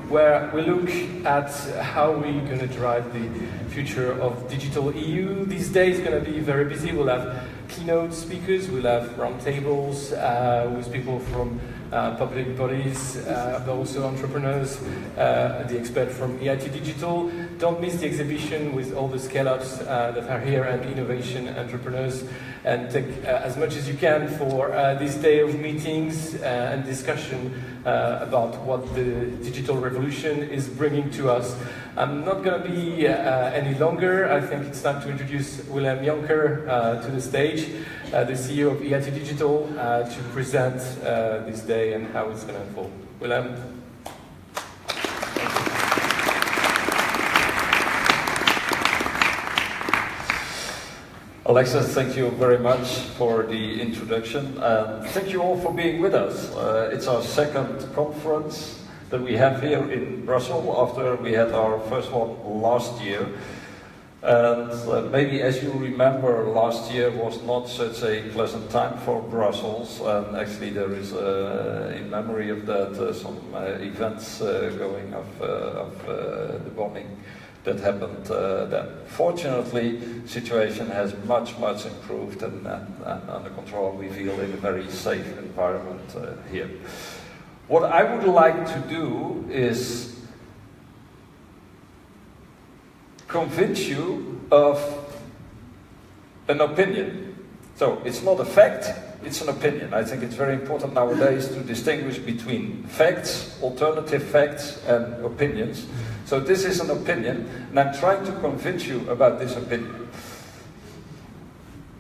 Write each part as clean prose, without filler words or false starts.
where we look at how we're going to drive the future of digital EU. These days going to be very busy. We'll have keynote speakers, we'll have roundtables with people from public bodies, but also entrepreneurs, the expert from EIT Digital. Don't miss the exhibition with all the scale-ups that are here and innovation entrepreneurs, and take as much as you can for this day of meetings and discussion about what the digital revolution is bringing to us. I'm not going to be any longer. I think it's time to introduce Willem Jonker to the stage, the CEO of EIT Digital, to present this day and how it's going to unfold. Willem. Alexis, thank you very much for the introduction. Thank you all for being with us. It's our second conference that we have here in Brussels after we had our first one last year. And maybe as you remember, last year was not such a pleasant time for Brussels. And actually there is, in memory of that, some events going of the bombing that happened then. Fortunately, the situation has much improved and under control. We feel in a very safe environment here. What I would like to do is convince you of an opinion. So it's not a fact, it's an opinion. I think it's very important nowadays to distinguish between facts, alternative facts, and opinions. So this is an opinion, and I'm trying to convince you about this opinion.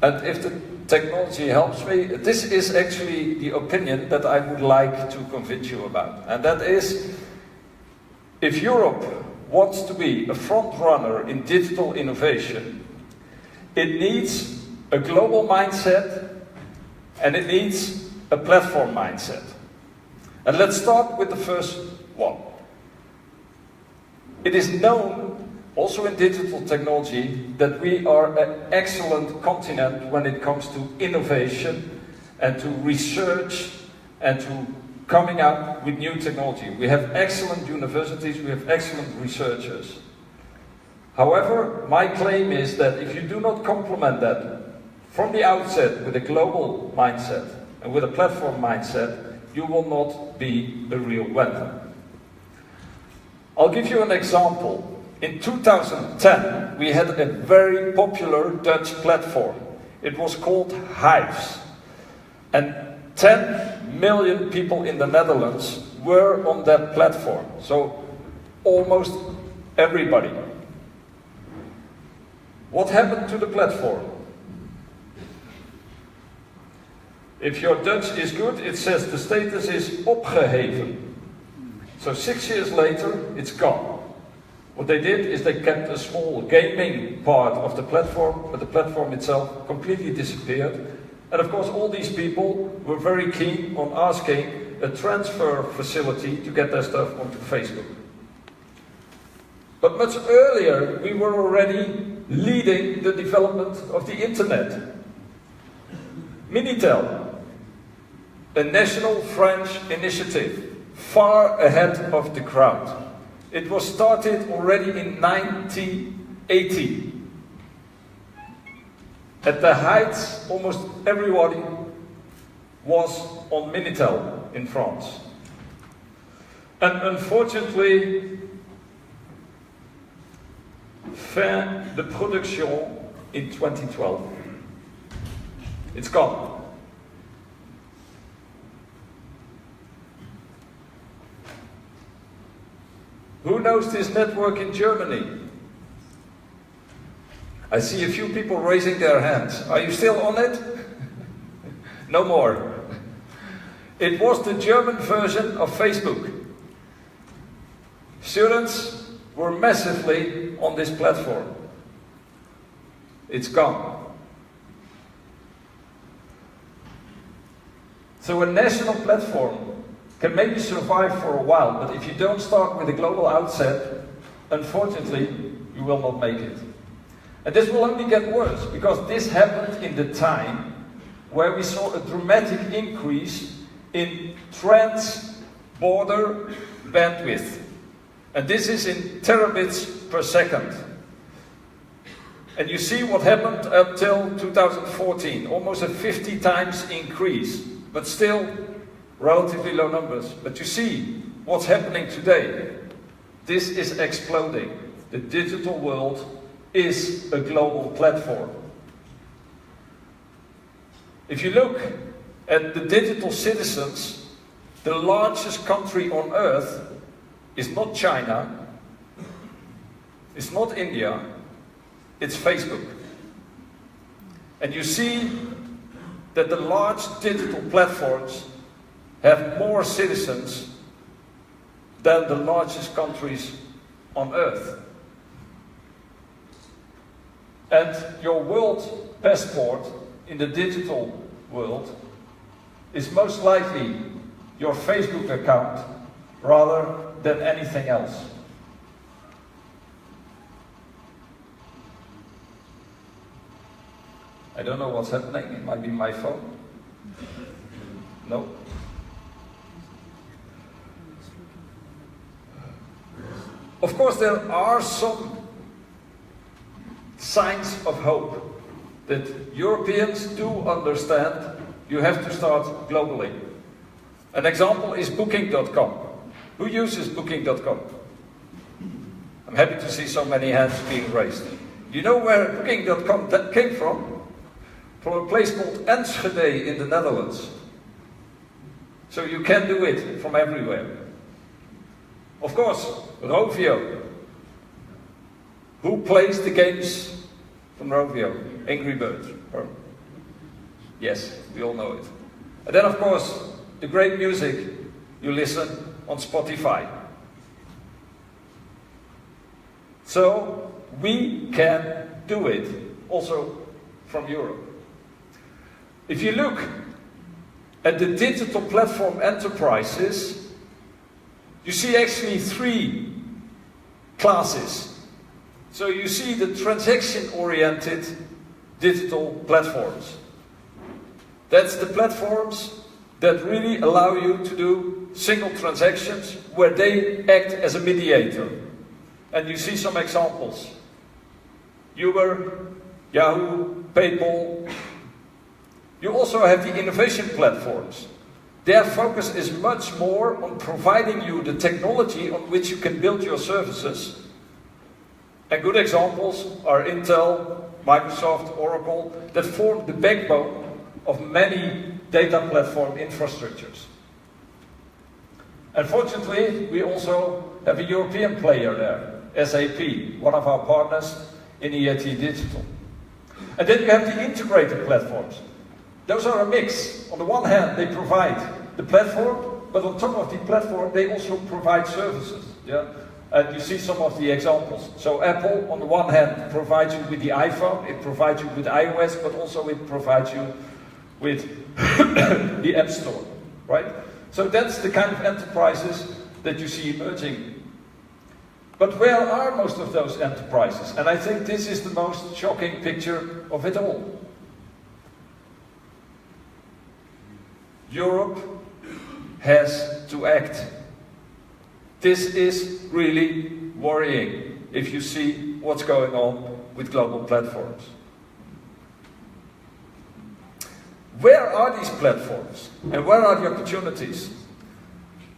And if the technology helps me, this is actually the opinion that I would like to convince you about. And that is, if Europe wants to be a front runner in digital innovation, it needs a global mindset and it needs a platform mindset. And let's start with the first one. It is known, also in digital technology, that we are an excellent continent when it comes to innovation and to research and to coming up with new technology. We have excellent universities, we have excellent researchers. However, my claim is that if you do not complement that from the outset with a global mindset and with a platform mindset, you will not be a real winner. I'll give you an example. In 2010, we had a very popular Dutch platform. It was called Hives. And 10 million people in the Netherlands were on that platform. So almost everybody. What happened to the platform? If your Dutch is good, it says the status is opgeheven. So 6 years later, it's gone. What they did is they kept a small gaming part of the platform, but the platform itself completely disappeared. And of course, all these people were very keen on asking a transfer facility to get their stuff onto Facebook. But much earlier, we were already leading the development of the internet. Minitel, a national French initiative, far ahead of the crowd. It was started already in 1980. At the height, almost everybody was on Minitel in France. And unfortunately, fin de production in 2012. It's gone. Who knows this network in Germany? I see a few people raising their hands. Are you still on it? No more. It was the German version of Facebook. Students were massively on this platform. It's gone. So a national platform can maybe survive for a while, but if you don't start with a global outset, unfortunately, you will not make it. And this will only get worse, because this happened in the time where we saw a dramatic increase in trans-border bandwidth. And this is in terabits per second. And you see what happened up till 2014, almost a 50 times increase, but still relatively low numbers. But you see what's happening today. This is exploding. The digital world is a global platform. If you look at the digital citizens, the largest country on earth is not China, it's not India, it's Facebook. And you see that the large digital platforms have more citizens than the largest countries on earth. And your world passport in the digital world is most likely your Facebook account rather than anything else. I don't know what's happening, it might be my phone. No. Of course, there are some signs of hope that Europeans do understand you have to start globally. An example is Booking.com. Who uses Booking.com? I'm happy to see so many hands being raised. You know where Booking.com came from? From a place called Enschede in the Netherlands. So you can do it from everywhere. Of course, Rovio. Who plays the games from Rovio? Angry Birds. Yes, we all know it. And then of course, the great music you listen on Spotify. So we can do it also from Europe. If you look at the digital platform enterprises, you see actually three classes. So you see the transaction-oriented digital platforms. That's the platforms that really allow you to do single transactions where they act as a mediator. And you see some examples. Uber, Yahoo, PayPal. You also have the innovation platforms. Their focus is much more on providing you the technology on which you can build your services. And good examples are Intel, Microsoft, Oracle, that form the backbone of many data platform infrastructures. Unfortunately, we also have a European player there, SAP, one of our partners in EIT Digital. And then you have the integrated platforms. Those are a mix. On the one hand, they provide the platform, but on top of the platform, they also provide services. Yeah? And you see some of the examples. So Apple, on the one hand, provides you with the iPhone, it provides you with iOS, but also it provides you with the App Store, right? So that's the kind of enterprises that you see emerging. But where are most of those enterprises? And I think this is the most shocking picture of it all. Europe has to act. This is really worrying if you see what's going on with global platforms. Where are these platforms and where are the opportunities?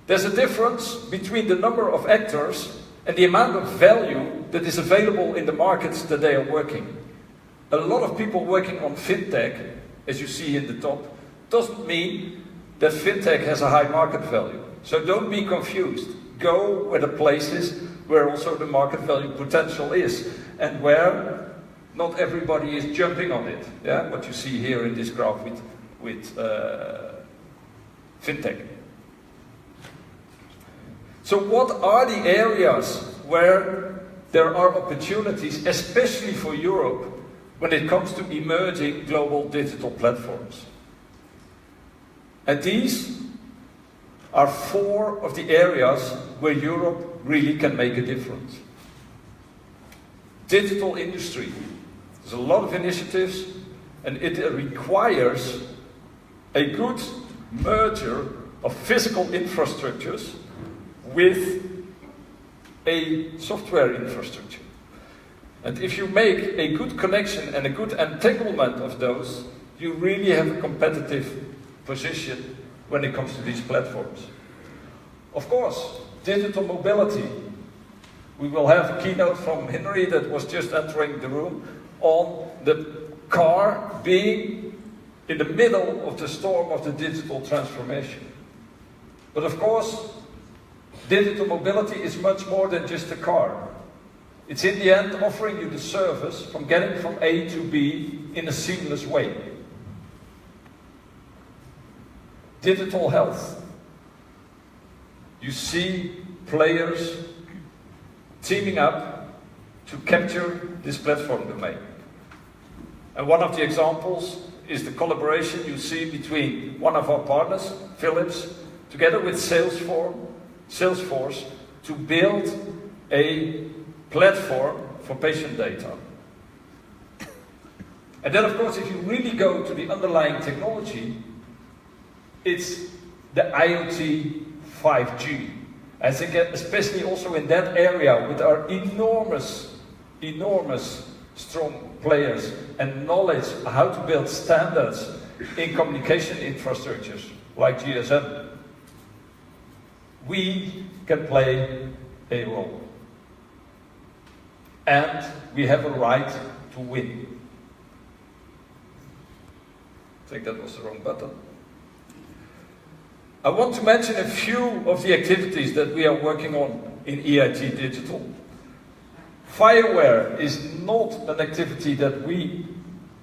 There's a difference between the number of actors and the amount of value that is available in the markets that they are working. A lot of people working on fintech, as you see in the top, doesn't mean that fintech has a high market value. So don't be confused. Go where the places where also the market value potential is and where not everybody is jumping on it. Yeah? What you see here in this graph with fintech. So what are the areas where there are opportunities, especially for Europe, when it comes to emerging global digital platforms? And these are four of the areas where Europe really can make a difference. Digital industry. There's a lot of initiatives and it requires a good merger of physical infrastructures with a software infrastructure. And if you make a good connection and a good entanglement of those, you really have a competitive position when it comes to these platforms. Of course, digital mobility. We will have a keynote from Henry that was just entering the room on the car being in the middle of the storm of the digital transformation. But of course, digital mobility is much more than just a car. It's in the end offering you the service from getting from A to B in a seamless way. Digital health. You see players teaming up to capture this platform domain. And one of the examples is the collaboration you see between one of our partners, Philips, together with Salesforce, to build a platform for patient data. And then, of course, if you really go to the underlying technology, it's the IoT 5G. I think especially also in that area with our enormous strong players and knowledge how to build standards in communication infrastructures like GSM, we can play a role. And we have a right to win. I think that was the wrong button. I want to mention a few of the activities that we are working on in EIT Digital. Fireware is not an activity that we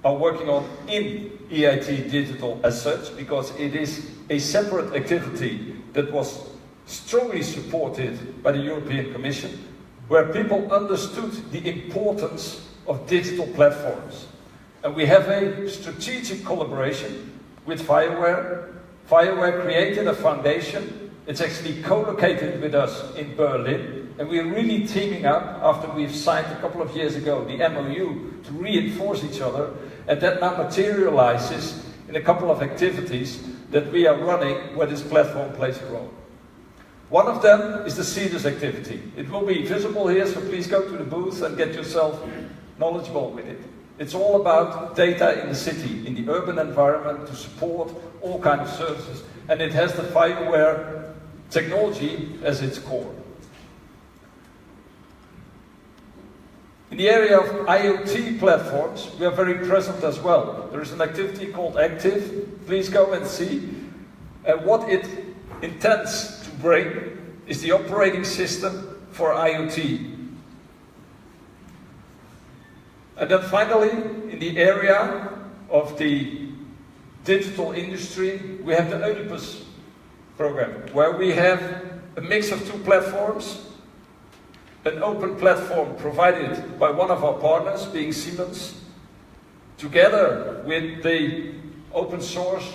are working on in EIT Digital as such, because it is a separate activity that was strongly supported by the European Commission, where people understood the importance of digital platforms. And we have a strategic collaboration with Fireware. Fireware created a foundation. It's actually co-located with us in Berlin. And we're really teaming up after we've signed a couple of years ago the MOU to reinforce each other. And that now materializes in a couple of activities that we are running where this platform plays a role. One of them is the CEDAS activity. It will be visible here, so please go to the booth and get yourself knowledgeable with it. It's all about data in the city, in the urban environment, to support all kinds of services. And it has the Fireware technology as its core. In the area of IoT platforms, we are very present as well. There is an activity called Active. Please go and see. What it intends to bring is the operating system for IoT. And then finally, in the area of the digital industry, we have the Oedipus program, where we have a mix of two platforms. An open platform provided by one of our partners, being Siemens, together with the open source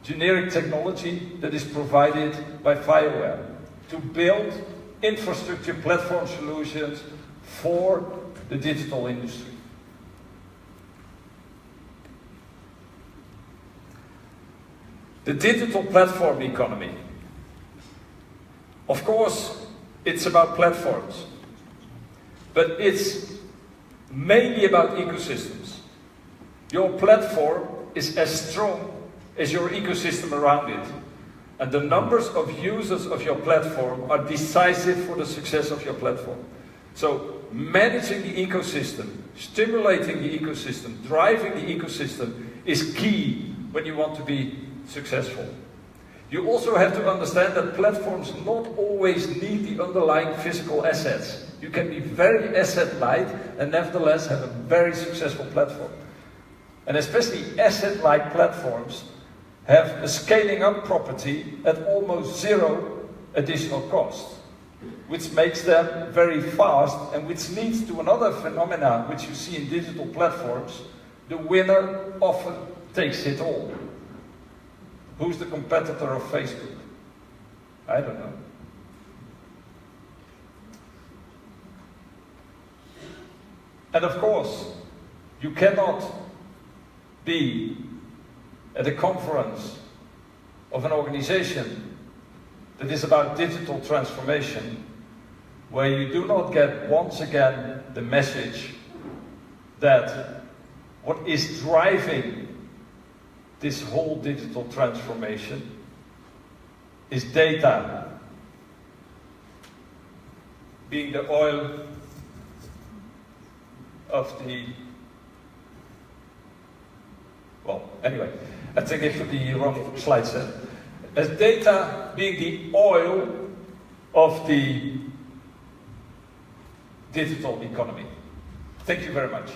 generic technology that is provided by Fireware to build infrastructure platform solutions for the digital industry. The digital platform economy. Of course, it's about platforms, but it's mainly about ecosystems. Your platform is as strong as your ecosystem around it. And the numbers of users of your platform are decisive for the success of your platform. So managing the ecosystem, stimulating the ecosystem, driving the ecosystem is key when you want to be successful. You also have to understand that platforms not always need the underlying physical assets. You can be very asset light and nevertheless have a very successful platform. And especially asset light platforms have a scaling up property at almost zero additional cost, which makes them very fast and which leads to another phenomenon which you see in digital platforms. The winner often takes it all. Who's the competitor of Facebook? I don't know. And of course, you cannot be at a conference of an organization that is about digital transformation, where you do not get once again the message that what is driving this whole digital transformation is data being the oil of the, well, anyway, I think it could be wrong slides there. As data being the oil of the digital economy. Thank you very much.